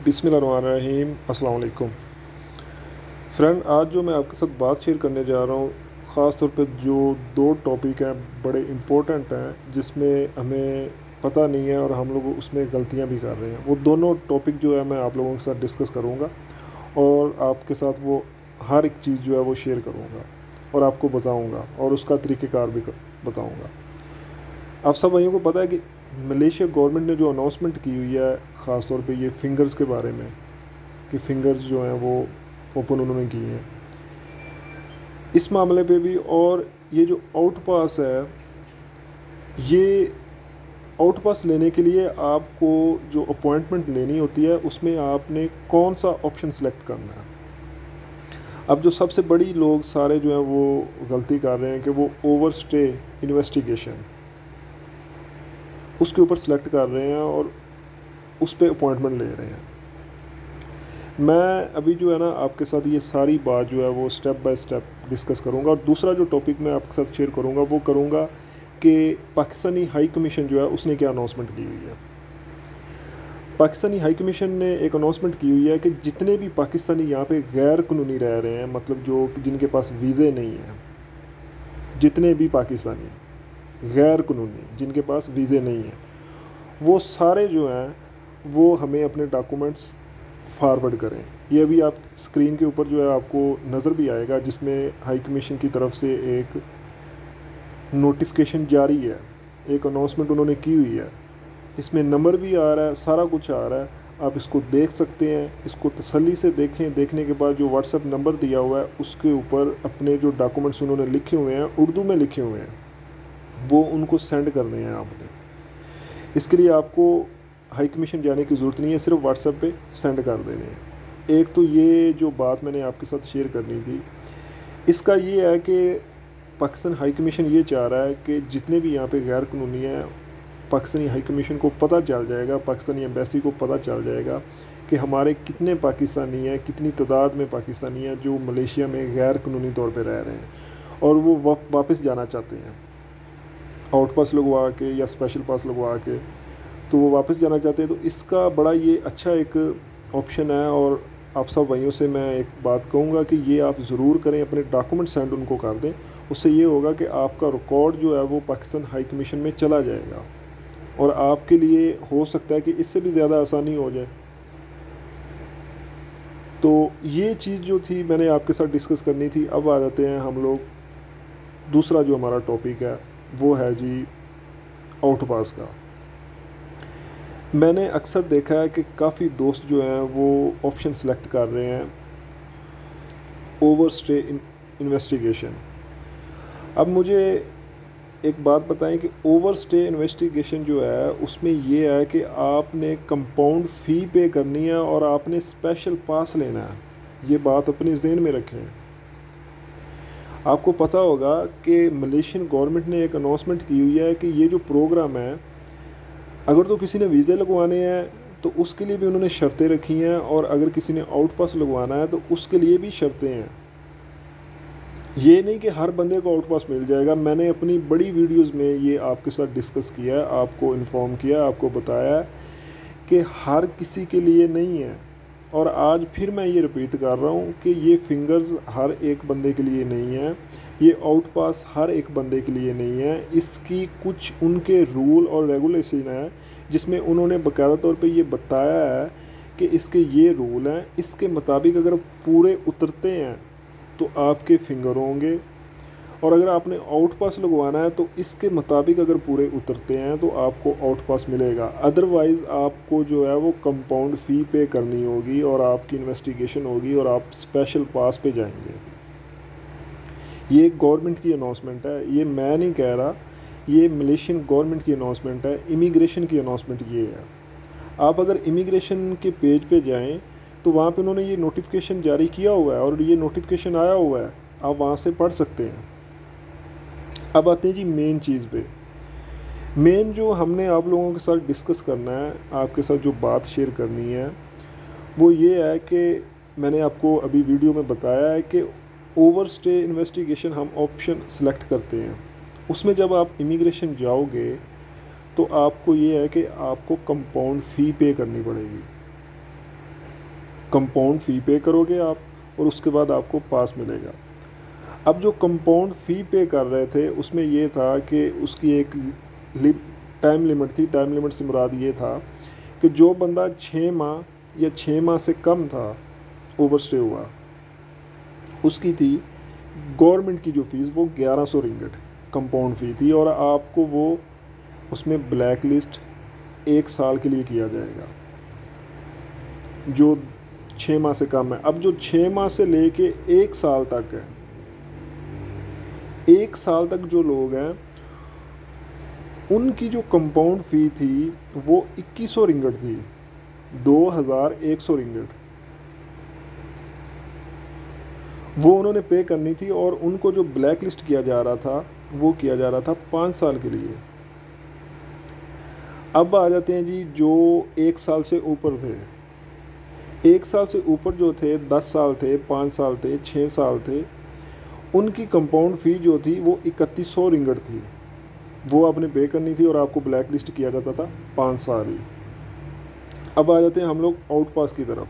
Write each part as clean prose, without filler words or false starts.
बिस्मिल्लाहिर्रहमानिर्रहीम। अस्सलाम वालेकुम फ्रेंड, आज जो मैं आपके साथ बात शेयर करने जा रहा हूँ, ख़ास तौर पे जो दो टॉपिक हैं बड़े इम्पोर्टेंट हैं, जिसमें हमें पता नहीं है और हम लोग उसमें गलतियाँ भी कर रहे हैं। वो दोनों टॉपिक जो है मैं आप लोगों के साथ डिस्कस करूँगा और आपके साथ वो हर एक चीज़ जो है वो शेयर करूँगा और आपको बताऊँगा और उसका तरीक़ेकार भी बताऊँगा। आप सब भाइयों को पता है कि मलेशिया गवर्नमेंट ने जो अनाउंसमेंट की हुई है, ख़ास तौर पे ये फ़िंगर्स के बारे में, कि फ़िंगर्स जो हैं वो ओपन उन्होंने किए हैं इस मामले पे भी। और ये जो आउट पास है, ये आउट पास लेने के लिए आपको जो अपॉइंटमेंट लेनी होती है उसमें आपने कौन सा ऑप्शन सेलेक्ट करना है। अब जो सबसे बड़ी लोग सारे जो हैं वो गलती कर रहे हैं कि वो ओवर स्टे इन्वेस्टिगेशन उसके ऊपर सेलेक्ट कर रहे हैं और उस पर अपॉइंटमेंट ले रहे हैं। मैं अभी जो है ना आपके साथ ये सारी बात जो है वो स्टेप बाय स्टेप डिस्कस करूँगा। और दूसरा जो टॉपिक मैं आपके साथ शेयर करूँगा वो करूँगा कि पाकिस्तानी हाई कमीशन जो है उसने क्या अनाउंसमेंट की हुई है। पाकिस्तानी हाई कमीशन ने एक अनाउंसमेंट की हुई है कि जितने भी पाकिस्तानी यहाँ पे गैर कानूनी रह रहे हैं, मतलब जो जिनके पास वीज़े नहीं हैं, जितने भी पाकिस्तानी गैर कानूनी जिनके पास वीज़े नहीं हैं, वो सारे जो हैं वो हमें अपने डॉक्यूमेंट्स फारवर्ड करें। ये अभी आप स्क्रीन के ऊपर जो है आपको नज़र भी आएगा, जिसमें हाई कमीशन की तरफ से एक नोटिफिकेशन जारी है, एक अनाउंसमेंट उन्होंने की हुई है। इसमें नंबर भी आ रहा है, सारा कुछ आ रहा है, आप इसको देख सकते हैं। इसको तसल्ली से देखें। देखने के बाद जो व्हाट्सएप नंबर दिया हुआ है उसके ऊपर अपने जो डॉक्यूमेंट्स उन्होंने लिखे हुए हैं, उर्दू में लिखे हुए हैं, वो उनको सेंड करने हैं आपने। इसके लिए आपको हाई कमीशन जाने की ज़रूरत नहीं है, सिर्फ व्हाट्सएप पे सेंड कर देने हैं। एक तो ये जो बात मैंने आपके साथ शेयर करनी थी, इसका ये है कि पाकिस्तान हाई कमीशन ये चाह रहा है कि जितने भी यहाँ पे गैर कानूनी हैं, पाकिस्तानी हाई कमीशन को पता चल जाएगा, पाकिस्तानी एम्बेसी को पता चल जाएगा कि हमारे कितने पाकिस्तानी हैं, कितनी तादाद में पाकिस्तानी हैं जो मलेशिया में गैर कानूनी तौर पर रह रहे हैं और वो वापस जाना चाहते हैं आउट पास लगवा के या स्पेशल पास लगवा के, तो वो वापस जाना चाहते हैं। तो इसका बड़ा ये अच्छा एक ऑप्शन है। और आप सब भाइयों से मैं एक बात कहूँगा कि ये आप ज़रूर करें, अपने डॉक्यूमेंट सेंड उनको कर दें। उससे ये होगा कि आपका रिकॉर्ड जो है वो पाकिस्तान हाई कमीशन में चला जाएगा और आपके लिए हो सकता है कि इससे भी ज़्यादा आसानी हो जाए। तो ये चीज़ जो थी मैंने आपके साथ डिस्कस करनी थी। अब आ जाते हैं हम लोग, दूसरा जो हमारा टॉपिक है वो है जी आउट पास का। मैंने अक्सर देखा है कि काफ़ी दोस्त जो हैं वो ऑप्शन सेलेक्ट कर रहे हैं ओवर स्टे इन्वेस्टिगेशन। अब मुझे एक बात बताएं कि ओवर स्टे इन्वेस्टिगेशन जो है उसमें ये है कि आपने कंपाउंड फ़ी पे करनी है और आपने स्पेशल पास लेना है। ये बात अपने ज़हन में रखें। आपको पता होगा कि मलेशियन गवर्नमेंट ने एक अनाउंसमेंट की हुई है कि ये जो प्रोग्राम है, अगर तो किसी ने वीज़े लगवाने हैं तो उसके लिए भी उन्होंने शर्तें रखी हैं, और अगर किसी ने आउट पास लगवाना है तो उसके लिए भी शर्तें हैं। ये नहीं कि हर बंदे को आउट पास मिल जाएगा। मैंने अपनी बड़ी वीडियोस में ये आपके साथ डिस्कस किया है, आपको इन्फॉर्म किया, आपको बताया कि हर किसी के लिए नहीं है। और आज फिर मैं ये रिपीट कर रहा हूँ कि ये फिंगर्स हर एक बंदे के लिए नहीं है, ये आउट पास हर एक बंदे के लिए नहीं है। इसकी कुछ उनके रूल और रेगुलेशन है जिसमें उन्होंने बाकायदा तौर पे ये बताया है कि इसके ये रूल हैं, इसके मुताबिक अगर पूरे उतरते हैं तो आपके फिंगर होंगे, और अगर आपने आउट पास लगवाना है तो इसके मुताबिक अगर पूरे उतरते हैं तो आपको आउट पास मिलेगा। अदरवाइज़ आपको जो है वो कंपाउंड फ़ी पे करनी होगी और आपकी इन्वेस्टिगेशन होगी और आप स्पेशल पास पे जाएंगे। ये गवर्नमेंट की अनाउंसमेंट है, ये मैं नहीं कह रहा, ये मलेशियन गवर्नमेंट की अनाउंसमेंट है, इमिग्रेशन की अनाउंसमेंट ये है। आप अगर इमिग्रेशन के पेज पे जाएँ तो वहाँ पे उन्होंने ये नोटिफिकेशन जारी किया हुआ है और ये नोटिफिकेशन आया हुआ है, आप वहाँ से पढ़ सकते हैं। अब आते हैं जी मेन चीज़ पे। मेन जो हमने आप लोगों के साथ डिस्कस करना है, आपके साथ जो बात शेयर करनी है, वो ये है कि मैंने आपको अभी वीडियो में बताया है कि ओवर स्टे इन्वेस्टिगेशन हम ऑप्शन सेलेक्ट करते हैं। उसमें जब आप इमिग्रेशन जाओगे तो आपको ये है कि आपको कंपाउंड फ़ी पे करनी पड़ेगी। कंपाउंड फ़ी पे करोगे आप और उसके बाद आपको पास मिलेगा। अब जो कंपाउंड फ़ी पे कर रहे थे उसमें ये था कि उसकी एक टाइम लिमिट थी। टाइम लिमिट से मुराद ये था कि जो बंदा 6 माह या 6 माह से कम था ओवरस्टे हुआ, उसकी थी गवर्नमेंट की जो फ़ीस वो 1100 रिंगिट कंपाउंड फ़ी थी, और आपको वो उसमें ब्लैक लिस्ट 1 साल के लिए किया जाएगा जो 6 माह से कम है। अब जो 6 माह से लेके 1 साल तक है, 1 साल तक जो लोग हैं उनकी जो कंपाउंड फ़ी थी वो 2100 रिंगिट थी, 2100 रिंगिट वो उन्होंने पे करनी थी। और उनको जो ब्लैक लिस्ट किया जा रहा था वो किया जा रहा था 5 साल के लिए। अब आ जाते हैं जी जो 1 साल से ऊपर थे। 1 साल से ऊपर जो थे 10 साल थे, 5 साल थे, 6 साल थे, उनकी कंपाउंड फ़ी जो थी वो 3100 रिंगिट थी, वो आपने पे करनी थी और आपको ब्लैक लिस्ट किया जाता था 5 साल ही। अब आ जाते हैं हम लोग आउट पास की तरफ।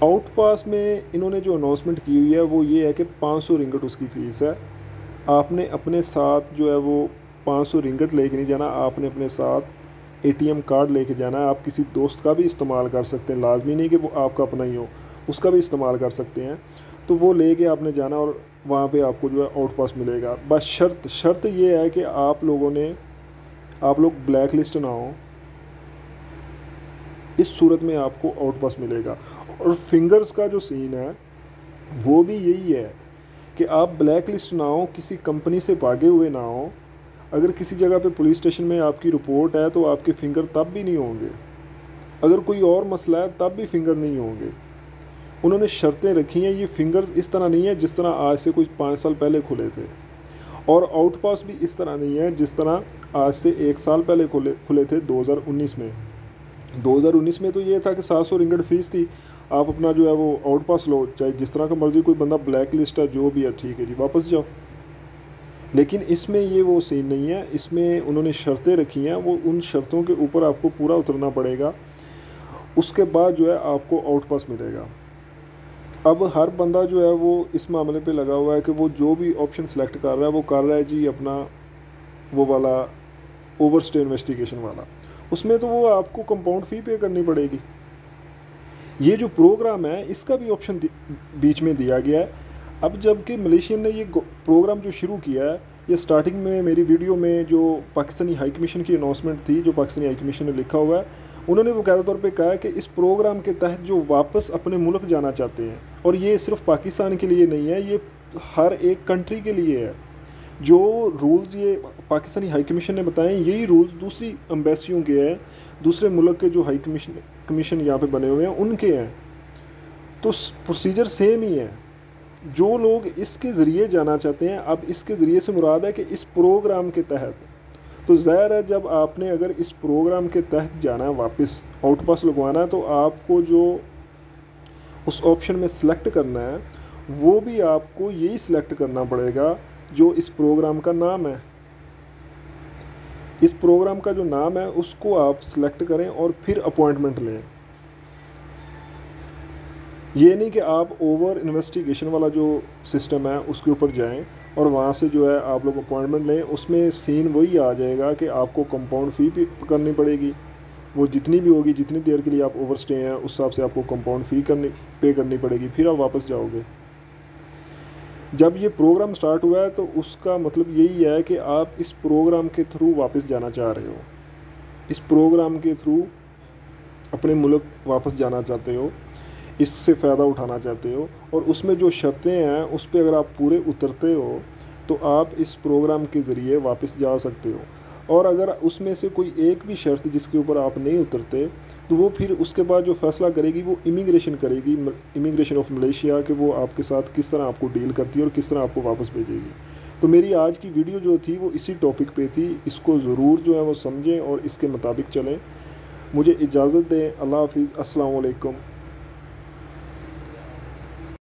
आउट पास में इन्होंने जो अनाउंसमेंट की हुई है वो ये है कि 500 रिंगिट उसकी फ़ीस है। आपने अपने साथ जो है वो 500 रिंगिट लेके नहीं जाना, आपने अपने साथ ATM कार्ड लेके जाना है। आप किसी दोस्त का भी इस्तेमाल कर सकते हैं, लाजमी नहीं कि वो आपका अपना ही हो, उसका भी इस्तेमाल कर सकते हैं। तो वो लेके आपने जाना और वहाँ पे आपको जो है आउट पास मिलेगा। बस शर्त ये है कि आप लोग ब्लैक लिस्ट ना हो, इस सूरत में आपको आउट पास मिलेगा। और फिंगर्स का जो सीन है वो भी यही है कि आप ब्लैक लिस्ट ना हो, किसी कंपनी से भागे हुए ना हो। अगर किसी जगह पे पुलिस स्टेशन में आपकी रिपोर्ट है तो आपके फिंगर तब भी नहीं होंगे, अगर कोई और मसला है तब भी फिंगर नहीं होंगे। उन्होंने शर्तें रखी हैं। ये फिंगर्स इस तरह नहीं है जिस तरह आज से कुछ 5 साल पहले खुले थे, और आउट पास भी इस तरह नहीं है जिस तरह आज से 1 साल पहले खुले थे 2019 में। 2019 में तो ये था कि 700 रिंगिट फ़ीस थी, आप अपना जो है वो आउट पास लो, चाहे जिस तरह का मर्जी, कोई बंदा ब्लैक लिस्ट है जो भी है, ठीक है जी वापस जाओ। लेकिन इसमें ये वो सीन नहीं है, इसमें उन्होंने शर्तें रखी हैं, वो उन शर्तों के ऊपर आपको पूरा उतरना पड़ेगा, उसके बाद जो है आपको आउट पास मिलेगा। अब हर बंदा जो है वो इस मामले पे लगा हुआ है कि वो जो भी ऑप्शन सेलेक्ट कर रहा है वो कर रहा है जी अपना वो वाला ओवरस्टे इन्वेस्टिगेशन वाला, उसमें तो वो आपको कंपाउंड फ़ी पे करनी पड़ेगी। ये जो प्रोग्राम है इसका भी ऑप्शन बीच में दिया गया है। अब जबकि मलेशियन ने ये प्रोग्राम जो शुरू किया है, ये स्टार्टिंग में मेरी वीडियो में जो पाकिस्तानी हाई कमीशन की अनाउंसमेंट थी, जो पाकिस्तानी हाई कमीशन ने लिखा हुआ है, उन्होंने बाकायदा तौर पे कहा है कि इस प्रोग्राम के तहत जो वापस अपने मुल्क जाना चाहते हैं, और ये सिर्फ पाकिस्तान के लिए नहीं है, ये हर एक कंट्री के लिए है। जो रूल्स ये पाकिस्तानी हाई कमीशन ने बताए, यही रूल्स दूसरी एम्बेसियों के हैं, दूसरे मुल्क के जो हाई कमीशन यहाँ पे बने हुए हैं उनके हैं। तो प्रोसीजर सेम ही है। जो लोग इसके ज़रिए जाना चाहते हैं, अब इसके ज़रिए से मुराद है कि इस प्रोग्राम के तहत, तो ज़ाहिर है जब आपने अगर इस प्रोग्राम के तहत जाना है, वापस आउट पास लगवाना है, तो आपको जो उस ऑप्शन में सिलेक्ट करना है वो भी आपको यही सिलेक्ट करना पड़ेगा जो इस प्रोग्राम का नाम है। इस प्रोग्राम का जो नाम है उसको आप सिलेक्ट करें और फिर अपॉइंटमेंट लें। ये नहीं कि आप ओवर इन्वेस्टिगेशन वाला जो सिस्टम है उसके ऊपर जाएं और वहाँ से जो है आप लोग अपॉइंटमेंट लें। उसमें सीन वही आ जाएगा कि आपको कंपाउंड फ़ी भी करनी पड़ेगी, वो जितनी भी होगी, जितनी देर के लिए आप ओवर स्टे हैं उस हिसाब से आपको कंपाउंड फ़ी पे करनी पड़ेगी, फिर आप वापस जाओगे। जब ये प्रोग्राम स्टार्ट हुआ है तो उसका मतलब यही है कि आप इस प्रोग्राम के थ्रू वापस जाना चाह रहे हो, इस प्रोग्राम के थ्रू अपने मुल्क वापस जाना चाहते हो, इससे फ़ायदा उठाना चाहते हो, और उसमें जो शर्तें हैं उस पर अगर आप पूरे उतरते हो तो आप इस प्रोग्राम के ज़रिए वापस जा सकते हो। और अगर उसमें से कोई एक भी शर्त जिसके ऊपर आप नहीं उतरते तो वो फिर उसके बाद जो फ़ैसला करेगी वो इमिग्रेशन करेगी, इमिग्रेशन ऑफ मलेशिया, कि वो आपके साथ किस तरह आपको डील करती है और किस तरह आपको वापस भेजेगी। तो मेरी आज की वीडियो जो थी वो इसी टॉपिक पे थी, इसको ज़रूर जो है वो समझें और इसके मुताबिक चलें। मुझे इजाज़त दें। अल्लाह हाफ़िज़। अस्सलाम वालेकुम।